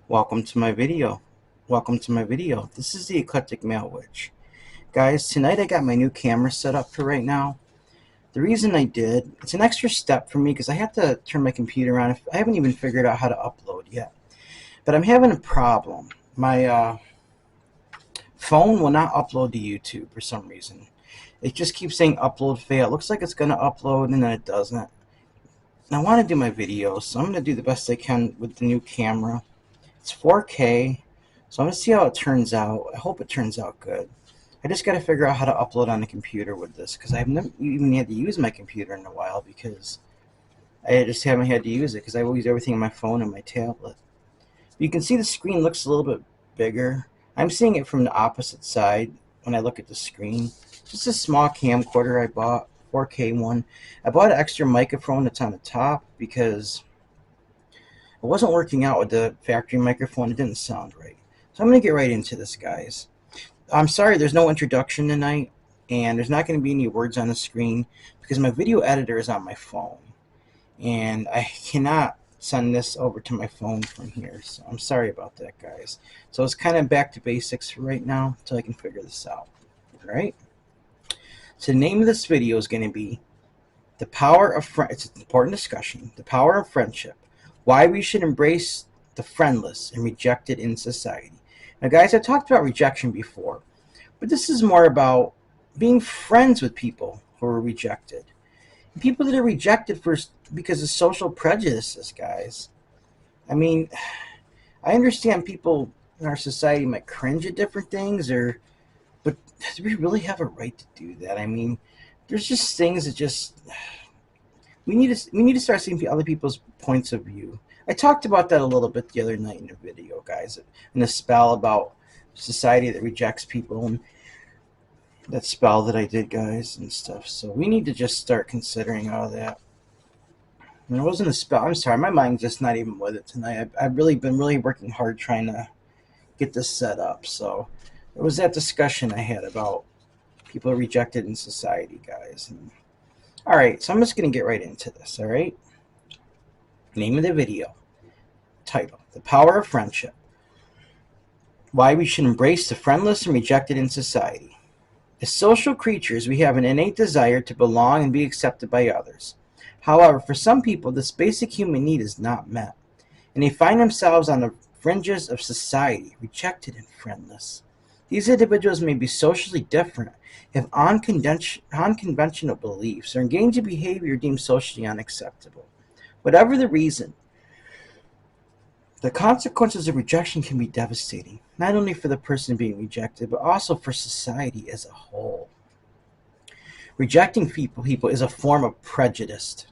Welcome to my video. Welcome to my video. This is the Eclectic Male Witch. Guys, tonight I got my new camera set up for right now. The reason I did, it's an extra step for me because I have to turn my computer on. I haven't even figured out how to upload yet. But I'm having a problem. My phone will not upload to YouTube for some reason. It just keeps saying upload fail. It looks like it's going to upload and then it doesn't. And I want to do my videos, so I'm going to do the best I can with the new camera. It's 4K, so I'm going to see how it turns out. I hope it turns out good. I just got to figure out how to upload on the computer with this, because I've never even had to use my computer in a while, because I just haven't had to use it, because I always use everything on my phone and my tablet. But you can see the screen looks a little bit bigger. I'm seeing it from the opposite side when I look at the screen. Just a small camcorder I bought, 4K one. I bought an extra microphone that's on the top because it wasn't working out with the factory microphone. It didn't sound right. So I'm going to get right into this, guys. I'm sorry there's no introduction tonight, and there's not going to be any words on the screen because my video editor is on my phone. And I cannot send this over to my phone from here. So I'm sorry about that, guys. So it's kind of back to basics for right now until I can figure this out. All right? So the name of this video is going to be The Power of It's an important discussion. The Power of Friendship. Why we should embrace the friendless and rejected in society. Now, guys, I've talked about rejection before, but this is more about being friends with people who are rejected. And people that are rejected because of social prejudices, guys. I mean, I understand people in our society might cringe at different things, but do we really have a right to do that? I mean, there's just things that just... We need to start seeing other people's points of view. I talked about that a little bit the other night in the video, guys, in the spell about society that rejects people, and that spell that I did, guys, and stuff. So we need to just start considering all that. And it wasn't a spell. I'm sorry, my mind's just not even with it tonight. I've really been working hard trying to get this set up. So it was that discussion I had about people rejected in society, guys. All right, so I'm just going to get right into this, all right? Name of the video. Title, The Power of Friendship. Why we should embrace the friendless and rejected in society. As social creatures, we have an innate desire to belong and be accepted by others. However, for some people, this basic human need is not met, and they find themselves on the fringes of society, rejected and friendless. These individuals may be socially different, have unconventional beliefs, or engage in behavior deemed socially unacceptable. Whatever the reason, the consequences of rejection can be devastating, not only for the person being rejected, but also for society as a whole. Rejecting people is a form of prejudice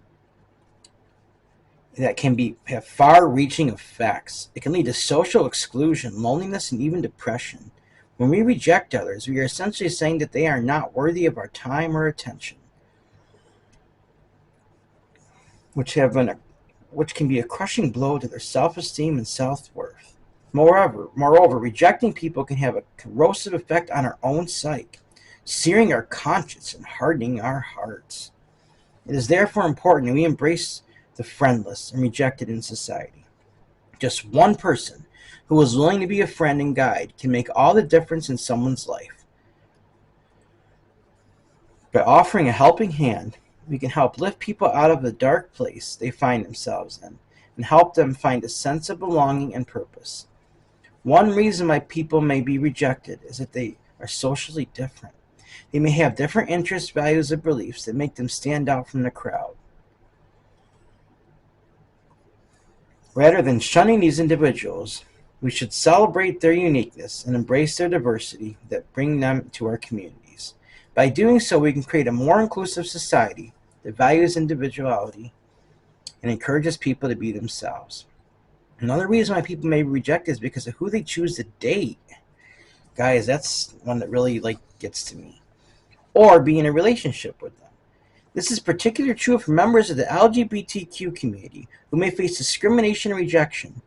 that can have far-reaching effects. It can lead to social exclusion, loneliness, and even depression. When we reject others, we are essentially saying that they are not worthy of our time or attention, which can be a crushing blow to their self-esteem and self-worth. Moreover, rejecting people can have a corrosive effect on our own psyche, searing our conscience and hardening our hearts. It is therefore important that we embrace the friendless and rejected in society. Just one person who is willing to be a friend and guide can make all the difference in someone's life. By offering a helping hand, we can help lift people out of the dark place they find themselves in and help them find a sense of belonging and purpose. One reason why people may be rejected is that they are socially different. They may have different interests, values, or beliefs that make them stand out from the crowd. Rather than shunning these individuals, we should celebrate their uniqueness and embrace their diversity that bring them to our communities. By doing so, we can create a more inclusive society that values individuality and encourages people to be themselves. Another reason why people may be rejected is because of who they choose to date. Guys, that's one that really gets to me. Or be in a relationship with them. This is particularly true for members of the LGBTQ community who may face discrimination and rejection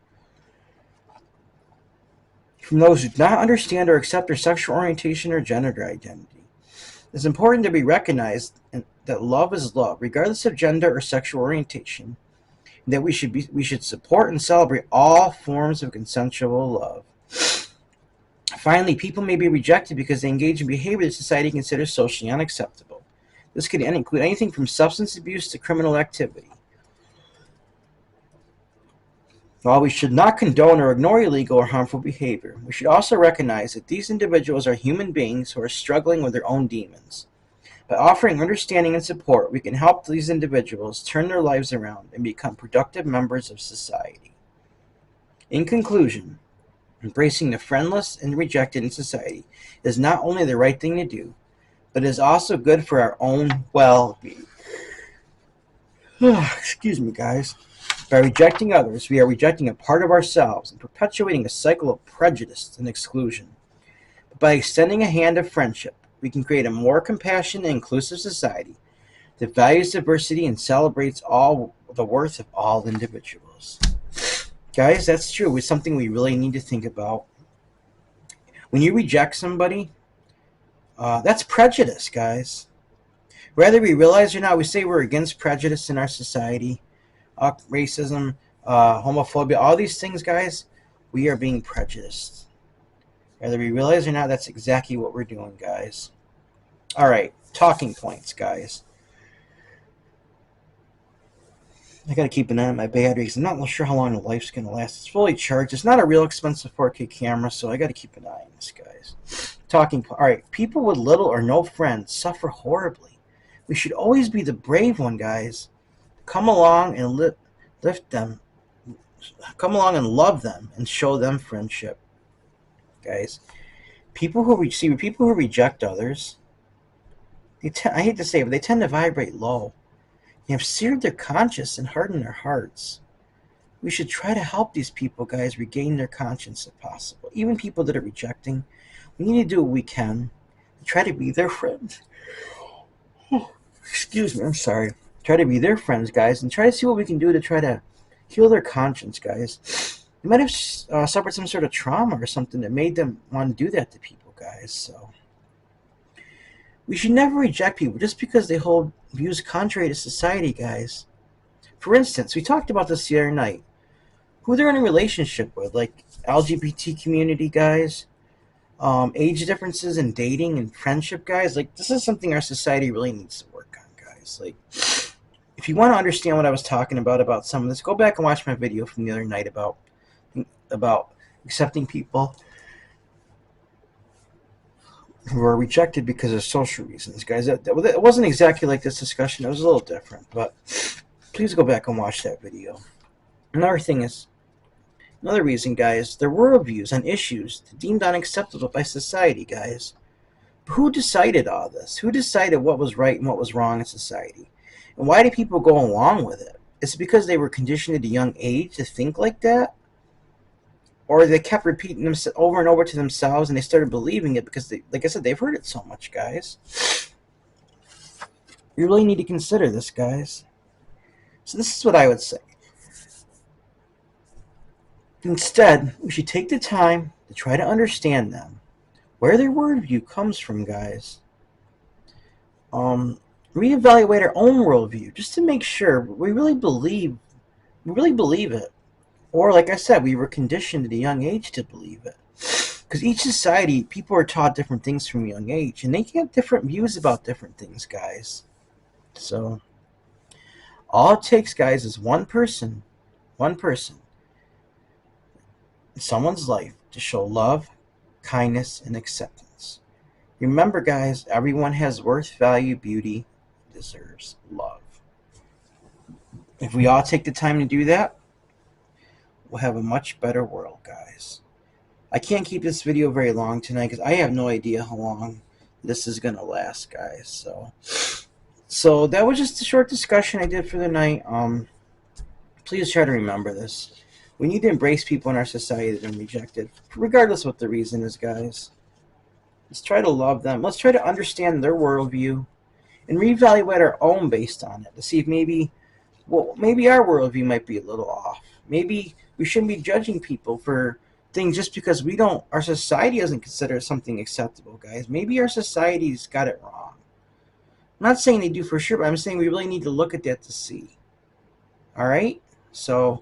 from those who do not understand or accept their sexual orientation or gender identity. It's important to be recognized that love is love, regardless of gender or sexual orientation, that we should support and celebrate all forms of consensual love. Finally, people may be rejected because they engage in behavior that society considers socially unacceptable. This could include anything from substance abuse to criminal activity. While we should not condone or ignore illegal or harmful behavior, we should also recognize that these individuals are human beings who are struggling with their own demons. By offering understanding and support, we can help these individuals turn their lives around and become productive members of society. In conclusion, embracing the friendless and rejected in society is not only the right thing to do, but is also good for our own well-being. Excuse me, guys. By rejecting others, we are rejecting a part of ourselves and perpetuating a cycle of prejudice and exclusion. But by extending a hand of friendship, we can create a more compassionate and inclusive society that values diversity and celebrates all the worth of all individuals. Guys, that's true. It's something we really need to think about. When you reject somebody, that's prejudice, guys. Whether we realize or not, we say we're against prejudice in our society, racism, homophobia, all these things, guys, we are being prejudiced. Whether we realize or not, that's exactly what we're doing, guys. All right, talking points, guys. I gotta keep an eye on my batteries. I'm not sure how long the life's gonna last. It's fully charged. It's not a real expensive 4K camera, so I gotta keep an eye on this, guys. Talking point. All right, people with little or no friends suffer horribly. We should always be the brave one, guys. Come along and lift them. Come along and love them and show them friendship, guys. People who reject others, I hate to say it, but they tend to vibrate low. They have seared their conscience and hardened their hearts. We should try to help these people, guys, regain their conscience if possible. Even people that are rejecting, we need to do what we can to try to be their friends. Excuse me, I'm sorry. Try to be their friends, guys, and try to see what we can do to try to heal their conscience, guys. They might have suffered some sort of trauma or something that made them want to do that to people, guys. So we should never reject people just because they hold views contrary to society, guys. For instance, we talked about this the other night. Who they're in a relationship with, like LGBT community, guys. Age differences in dating and friendship, guys. Like, this is something our society really needs to work on, guys. Like, if you want to understand what I was talking about some of this, go back and watch my video from the other night about accepting people who are rejected because of social reasons, guys. It wasn't exactly like this discussion. It was a little different, but please go back and watch that video. Another reason, guys, their worldviews on issues deemed unacceptable by society, guys. Who decided all this? Who decided what was right and what was wrong in society? And why do people go along with it? Is it because they were conditioned at a young age to think like that? Or they kept repeating them over and over to themselves and they started believing it because, like I said, they've heard it so much, guys. You really need to consider this, guys. So this is what I would say. Instead, we should take the time to try to understand them, where their worldview comes from, guys. Reevaluate our own worldview just to make sure we really believe it. Or, like I said, we were conditioned at a young age to believe it. Because each society, people are taught different things from a young age, and they have different views about different things, guys. So, all it takes, guys, is one person in someone's life to show love, kindness, and acceptance. Remember, guys, everyone has worth, value, beauty, deserves love. If we all take the time to do that, we'll have a much better world, guys. I can't keep this video very long tonight because I have no idea how long this is going to last, guys. So that was just a short discussion I did for the night. Please try to remember this. We need to embrace people in our society that are rejected, regardless of what the reason is, guys. Let's try to love them. Let's try to understand their worldview and reevaluate our own based on it to see if maybe our worldview might be a little off. Maybe we shouldn't be judging people for things just because our society doesn't consider something acceptable, guys. Maybe our society's got it wrong. I'm not saying they do for sure, but I'm saying we really need to look at that to see. All right? So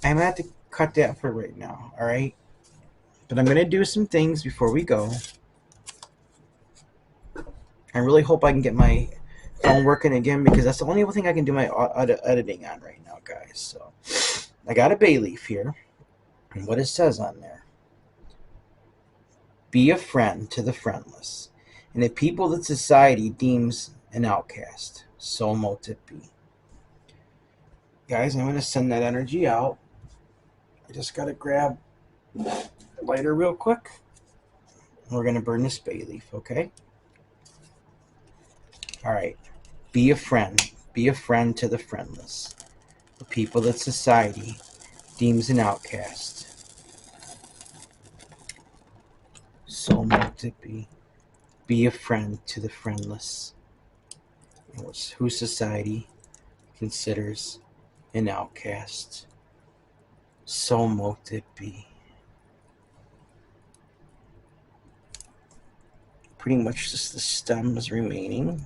I'm going to have to cut that for right now, all right? But I'm going to do some things before we go. I really hope I can get my phone working again, because that's the only thing I can do my editing on right now, guys. So I got a bay leaf here, and what it says on there: be a friend to the friendless, and the people that society deems an outcast. So mote it be. Guys, I'm going to send that energy out. I just got to grab a lighter real quick. We're going to burn this bay leaf, okay? All right. Be a friend. Be a friend to the friendless, the people that society deems an outcast. So mote it be. Be a friend to the friendless, who society considers an outcast. So mote it be. Pretty much just the stems remaining.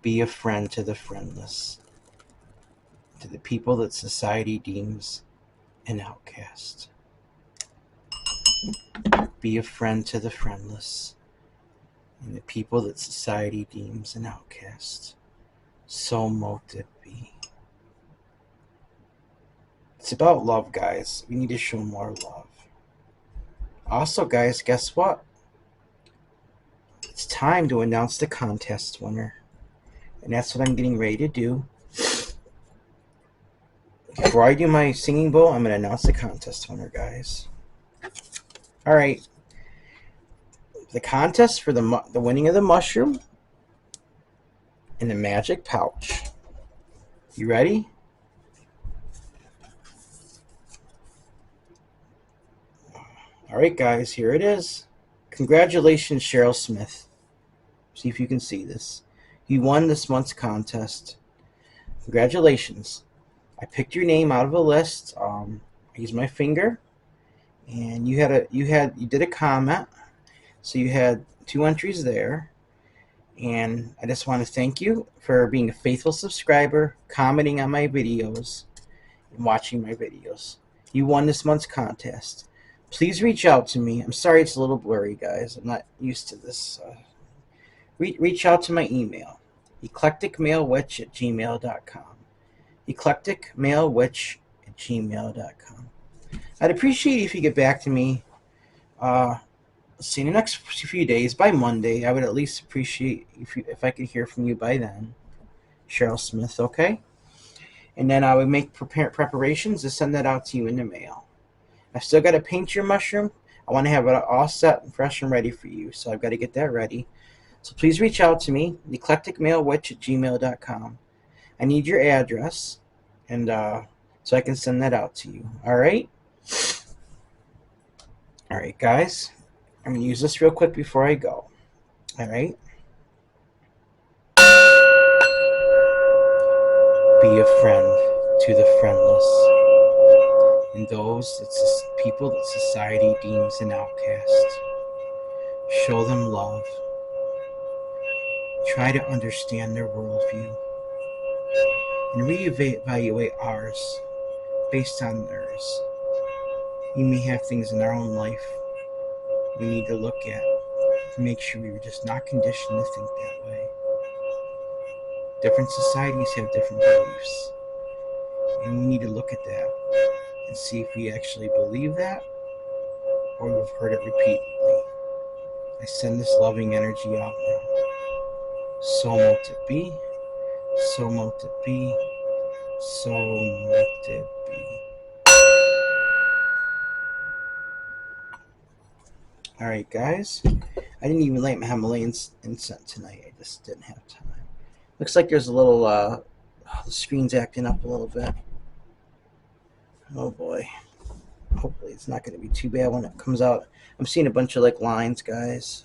Be a friend to the friendless, to the people that society deems an outcast. Be a friend to the friendless, and the people that society deems an outcast. So mote it be. It's about love, guys. We need to show more love. Also, guys, guess what? It's time to announce the contest winner. And that's what I'm getting ready to do. Before I do my singing bowl, I'm going to announce the contest winner, guys. All right. The contest for the winning of the mushroom and the magic pouch. You ready? All right, guys, here it is. Congratulations, Cheryl Smith. See if you can see this. You won this month's contest. Congratulations. I picked your name out of a list. I used my finger, and you did a comment, so you had 2 entries there. And I just want to thank you for being a faithful subscriber, commenting on my videos, and watching my videos. You won this month's contest. Please reach out to me. I'm sorry it's a little blurry, guys. I'm not used to this. Reach out to my email, eclecticmalewitch@gmail.com. eclecticmalewitch@gmail.com. I'd appreciate if you get back to me. See, in the next few days, by Monday, I would at least appreciate if I could hear from you by then, Cheryl Smith. Okay, and then I would make preparations to send that out to you in the mail. I've still got to paint your mushroom. I want to have it all set and fresh and ready for you, so I've got to get that ready. So please reach out to me, eclecticmalewitch@gmail.com. I need your address, and so I can send that out to you. All right? All right, guys. I'm going to use this real quick before I go. All right? Be a friend to the friendless, and those people that society deems an outcast. Show them love. Try to understand their worldview, and reevaluate ours based on theirs. We may have things in our own life we need to look at to make sure we were just not conditioned to think that way. Different societies have different beliefs, and we need to look at that and see if we actually believe that or we've heard it repeatedly. I send this loving energy out now. So mote it be, so mote it be, so mote it be. Alright, guys. I didn't even light my Himalayan incense tonight. I just didn't have time. Looks like there's a little, the screen's acting up a little bit. Oh boy. Hopefully it's not going to be too bad when it comes out. I'm seeing a bunch of lines, guys.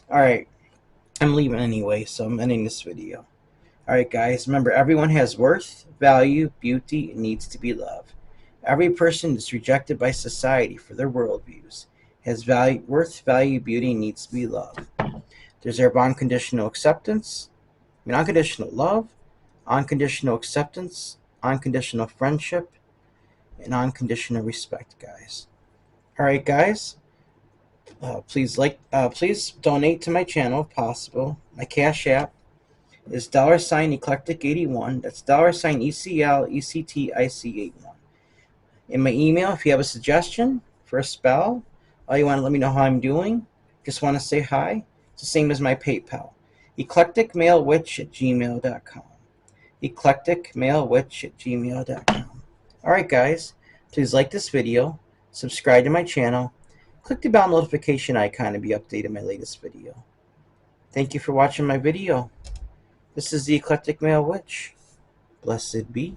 Alright. I'm leaving anyway, so I'm ending this video. Alright, guys. Remember, everyone has worth, value, beauty, and needs to be loved. Every person is rejected by society for their worldviews. Has worth, value, beauty, and needs to be loved. Deserve unconditional acceptance. mean, unconditional love, unconditional acceptance, unconditional friendship, and unconditional respect, guys. All right, guys. Please donate to my channel if possible. My Cash App is $eclectic81. That's $ECLECTIC81. In my email, if you have a suggestion for a spell, or you want to let me know how I'm doing, just want to say hi, it's the same as my PayPal. eclecticmalewitch@gmail.com. eclecticmalewitch@gmail.com. Alright guys, please like this video, subscribe to my channel, click the bell notification icon to be updated on my latest video. Thank you for watching my video. This is the Eclectic Male Witch. Blessed be.